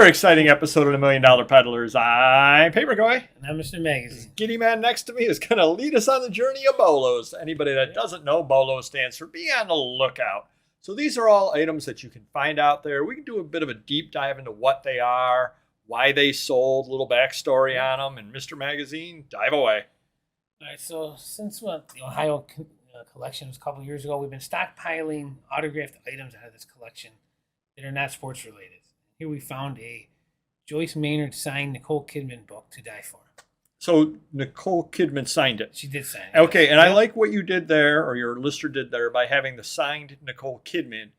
exciting episode of the $1 Million Peddlers. I'm Paperboy. And I'm Mr. Magazine. Giddy Man next to me is going to lead us on the journey of BOLOs. Anybody that doesn't know, BOLO stands for Be on the Lookout. So these are all items that you can find out there. We can do a bit of a deep dive into what they are, why they sold, a little backstory on them. And Mr. Magazine, dive away. All right, so since the Ohio collection was a couple years ago, we've been stockpiling autographed items out of this collection that are not sports related. Here we found a Joyce Maynard signed Nicole Kidman book, To Die For. So Nicole Kidman signed it. She did sign it. Okay, and I like what you did there, or your lister did there, by having the signed Nicole Kidman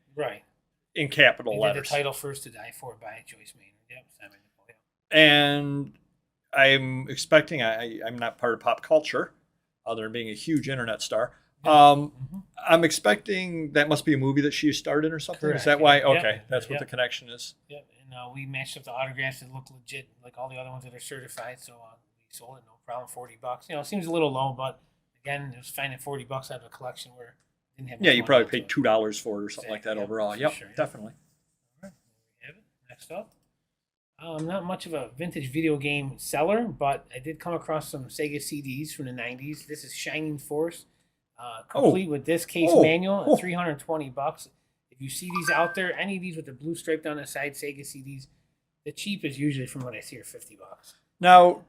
in capital letters. The title first, To Die For by Joyce Maynard. Yep, signed by Nicole. Yep. And I'm expecting, I'm not part of pop culture, other than being a huge internet star. I'm expecting that must be a movie that she starred in or something. Correct. Is that why? Okay, Yep. that's what the connection is. Yep, and we matched up the autographs that look legit, like all the other ones that are certified. So we sold it, no problem, $40. It seems a little low, but again, it was finding $40 out of a collection where it didn't have. Yeah, you probably paid $2 for it or something like that overall. Yep, sure, definitely. All right, there we have it. Next up. I'm not much of a vintage video game seller, but I did come across some Sega Cds from the 90s. This is Shining Force. Complete with this case manual at $320. If you see these out there, any of these with the blue stripe down the side, Sega CDs, the cheap is usually from what I see are $50. Now,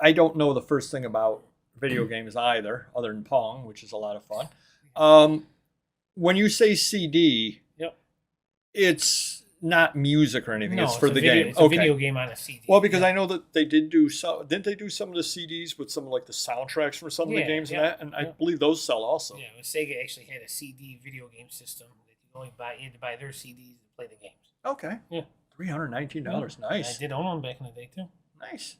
I don't know the first thing about video games either, other than Pong, which is a lot of fun. When you say CD, it's not music or anything. No, it's for the video, game. It's a video game on a CD. Well, because I know that they did do some. Didn't they do some of the CDs with some of like the soundtracks for some of the games and that? And I believe those sell also. Yeah, well, Sega actually had a CD video game system that you only buy. You had to buy their CDs to play the games. Okay. Yeah. $319. Nice. I did own one back in the day too. Nice.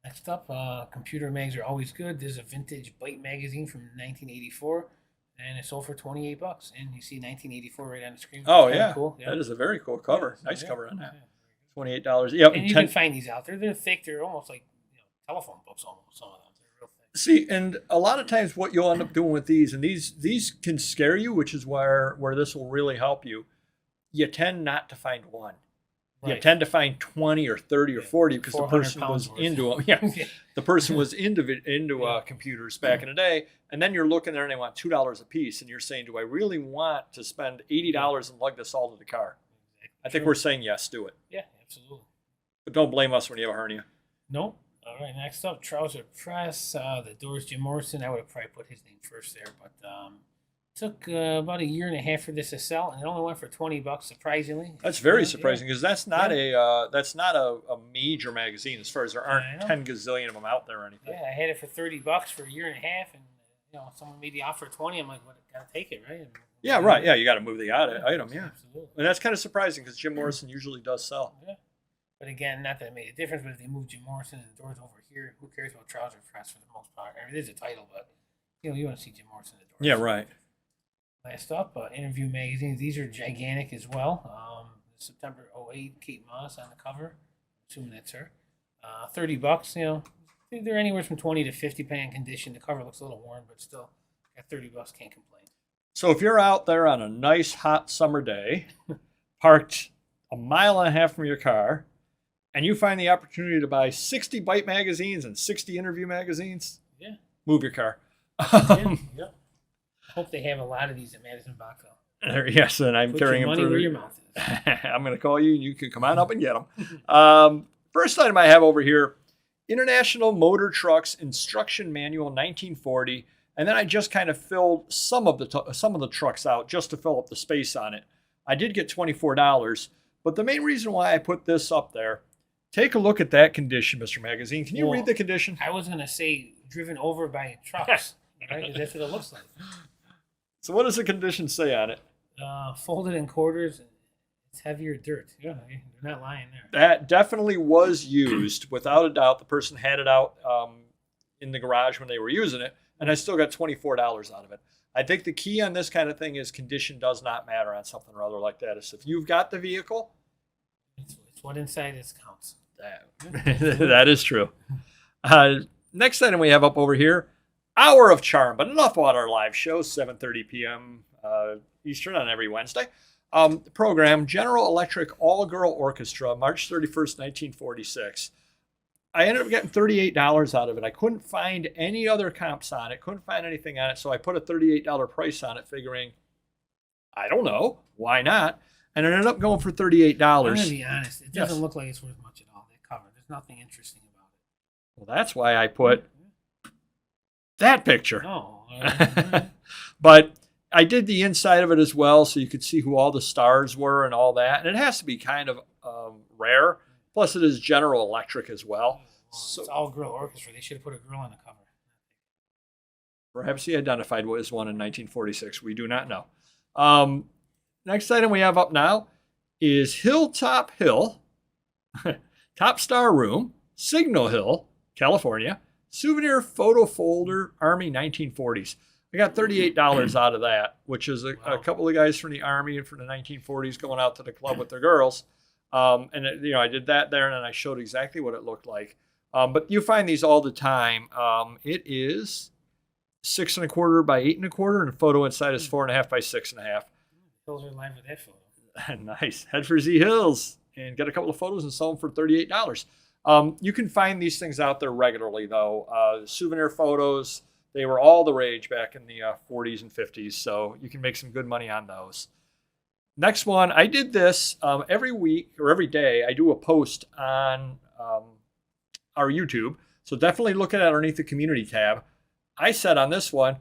Next up, computer mags are always good. There's a vintage Byte magazine from 1984. And it sold for $28, and you see 1984 right on the screen. Oh yeah, cool. That is a very cool cover. Nice cover on that. $28. Yep. And you can find these out there. They're thick. They're almost like telephone books. Almost some of them. They're real thick. See, and a lot of times what you'll end up doing with these, and these can scare you, which is where this will really help you. You tend not to find one. You tend to find 20 or 30 or 40 because the person was into them. Yeah, the person was into computers back in the day, and then you're looking there and they want $2 a piece, and you're saying, "Do I really want to spend $80 and lug this all to the car?" I think we're saying yes, do it. Yeah, absolutely. But don't blame us when you have a hernia. Nope. All right, next up, Trouser Press. The Doors, Jim Morrison. I would have probably put his name first there, but took about a year and a half for this to sell, and it only went for $20. Surprisingly, that's very surprising because that's not a major magazine as far as there aren't 10 gazillion of them out there or anything. Yeah, I had it for $30 for a year and a half, and someone made the offer at $20. I'm like, well, gotta take it, right? Yeah, right. Yeah, you got to move the item. Yeah, absolutely. And that's kind of surprising because Jim Morrison usually does sell. Yeah, but again, not that it made a difference. But if they move Jim Morrison and the Doors over here, who cares about Trouser Press for the most part? I mean, it is a title, but you want to see Jim Morrison and the Doors. Yeah, right. Last up, Interview magazines. These are gigantic as well. September 2008, Kate Moss on the cover. Assuming that's her. $30. They're anywhere from 20 to 50 depending on condition. The cover looks a little worn, but still, at $30, can't complain. So if you're out there on a nice hot summer day, parked a mile and a half from your car, and you find the opportunity to buy 60 Byte magazines and 60 Interview magazines, move your car. Yeah. Hope they have a lot of these at Madison Boxell. Yes, and I'm carrying them through. Where your mouth is. I'm going to call you, and you can come on up and get them. First item I have over here, International Motor Trucks Instruction Manual, 1940, and then I just kind of filled some of the trucks out just to fill up the space on it. I did get $24, but the main reason why I put this up there, take a look at that condition, Mr. Magazine. Can you read the condition? I was going to say driven over by trucks, right? Because that's what it looks like. So what does the condition say on it? Folded in quarters. It's heavier dirt. Yeah, they're not lying there. That definitely was used, without a doubt. The person had it out in the garage when they were using it, and I still got $24 out of it. I think the key on this kind of thing is condition does not matter on something or other like that. Is if you've got the vehicle, it's what inside is counts. That is true. Next item we have up over here. Hour of Charm, but enough about our live show, 7:30 p.m. Eastern on every Wednesday. program, General Electric All-Girl Orchestra, March 31st, 1946. I ended up getting $38 out of it. I couldn't find any other comps on it, couldn't find anything on it, so I put a $38 price on it, figuring, I don't know, why not? And it ended up going for $38. I'm going to be honest. It doesn't look like it's worth much at all, that cover. There's nothing interesting about it. Well, that's why I put that picture. No. But I did the inside of it as well, so you could see who all the stars were and all that. And it has to be kind of rare. Plus, it is General Electric as well. So, it's all girl orchestra. They should have put a girl on the cover. Perhaps he identified what was one in 1946. We do not know. Next item we have up now is Hilltop Hill, Top Star Room, Signal Hill, California, Souvenir Photo Folder, Army 1940s. I got $38 out of that, which is a couple of guys from the Army and from the 1940s going out to the club with their girls. And I did that there, and then I showed exactly what it looked like. But you find these all the time. It is 6 1/4 by 8 1/4, and the photo inside is 4 1/2 by 6 1/2. Hills are in line with that photo. Nice. Head for Z Hills and get a couple of photos and sell them for $38. You can find these things out there regularly, though. Souvenir photos, they were all the rage back in the 40s and 50s, so you can make some good money on those. Next one, I did this every week or every day. I do a post on our YouTube, so definitely look at it underneath the community tab. I said on this one,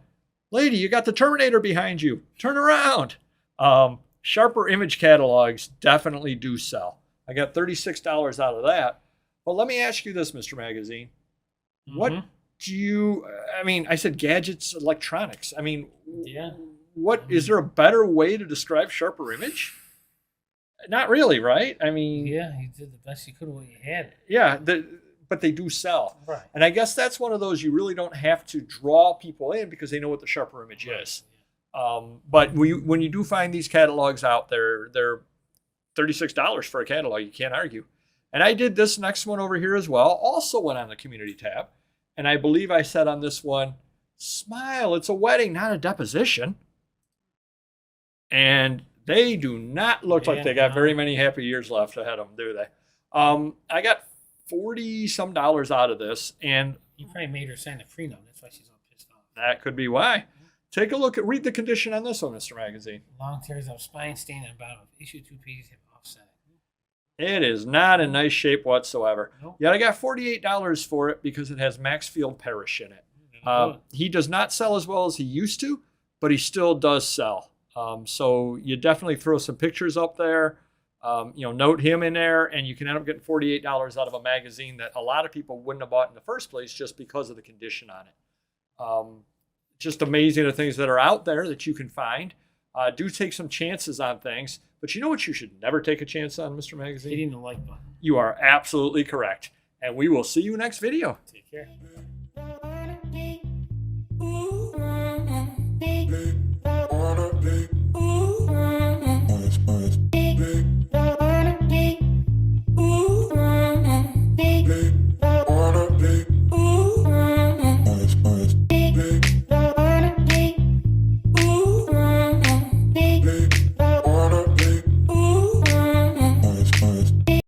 lady, you got the Terminator behind you. Turn around. Sharper image catalogs definitely do sell. I got $36 out of that. But let me ask you this, Mr. Magazine. What do you, I said gadgets, electronics. Yeah. What is there a better way to describe sharper image? Not really, right? Yeah, you did the best you could with what you had. Yeah, but they do sell. Right. And I guess that's one of those you really don't have to draw people in because they know what the sharper image is. But when you do find these catalogs out there, they're $36 for a catalog. You can't argue. And I did this next one over here as well. Also went on the community tab. And I believe I said on this one, smile, it's a wedding, not a deposition. And they do not look like they got very many happy years left ahead of them, do they? I got $40-some out of this. And you probably made her sign a prenup. That's why she's all pissed off. That could be why. Take a look read the condition on this one, Mr. Magazine. Long tears of spine stain on bottom of issue 2 pages have offset. It is not in nice shape whatsoever. Nope. Yet I got $48 for it because it has Maxfield Parrish in it. He does not sell as well as he used to, but he still does sell. So you definitely throw some pictures up there, note him in there, and you can end up getting $48 out of a magazine that a lot of people wouldn't have bought in the first place just because of the condition on it. Just amazing the things that are out there that you can find. Do take some chances on things, but you know what you should never take a chance on, Mr. Magazine? Hitting the like button. You are absolutely correct. And we will see you next video. Take care.